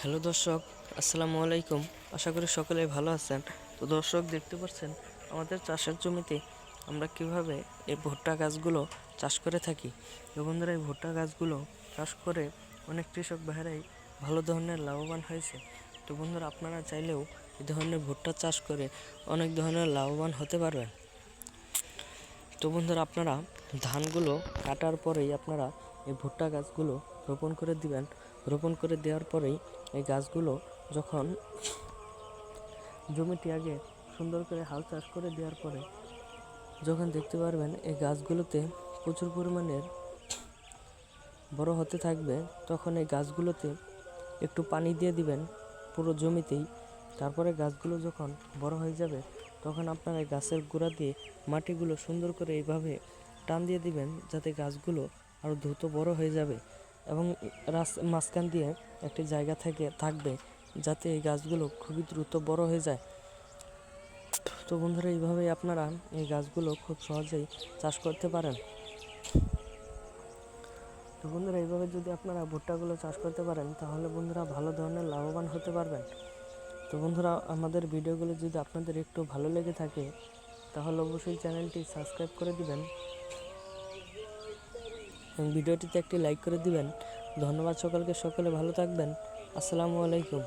Hello দর্শক, আসসালামু আলাইকুম। আশা করি সকলেই ভালো আছেন। তো দর্শক, দেখতে পাচ্ছেন আমাদের চাষের জমিতে আমরা কিভাবে এই ভুট্টা গাছগুলো চাষ করে থাকি। তো বন্ধুরা, এই ভুট্টা গাছগুলো চাষ করে অনেক কৃষক ভাইরাই ভালো ধরনের লাভবান হয়েছে। তো বন্ধুরা, আপনারা চাইলেও এই ধরনের ভুট্টা চাষ করে অনেক ধরনের লাভবান হতে পারবেন। তো বন্ধুরা, আপনারা ধানগুলো কাটার পরেই আপনারা এই ভুট্টা গাছগুলো রোপণ করে দিবেন। রোপণ করে দেওয়ার পরেই এই গাছগুলো যখন জমিটি আগে সুন্দর করে হাল চাষ করে দেওয়ার পরে যখন দেখতে পারবেন এই গাছগুলোতে প্রচুর পরিমাণের বড় হতে থাকবে, তখন এই গাছগুলোতে একটু পানি দিয়ে দিবেন পুরো জমিতেই। তারপরে গাছগুলো যখন বড় হয়ে যাবে তখন আপনারা এই গাছের গোড়া দিয়ে মাটিগুলো সুন্দর করে এইভাবে টান দিয়ে দিবেন, যাতে গাছগুলো আরও দ্রুত বড় হয়ে যাবে এবং মাঝখান দিয়ে একটি জায়গা থাকবে যাতে এই গাছগুলো খুবই দ্রুত বড় হয়ে যায়। তো বন্ধুরা, এইভাবেই আপনারা এই গাছগুলো খুব সহজেই চাষ করতে পারেন। তো বন্ধুরা, এইভাবে যদি আপনারা ভুট্টাগুলো চাষ করতে পারেন তাহলে বন্ধুরা ভালো ধরনের লাভবান হতে পারবেন। তো বন্ধুরা, আমাদের ভিডিওগুলো যদি আপনাদের একটু ভালো লেগে থাকে তাহলে অবশ্যই চ্যানেলটি সাবস্ক্রাইব করে দিবেন এবং ভিডিওটিতে একটি লাইক করে দিবেন। ধন্যবাদ সকলকে, সকলে ভালো থাকবেন। আসসালামু আলাইকুম।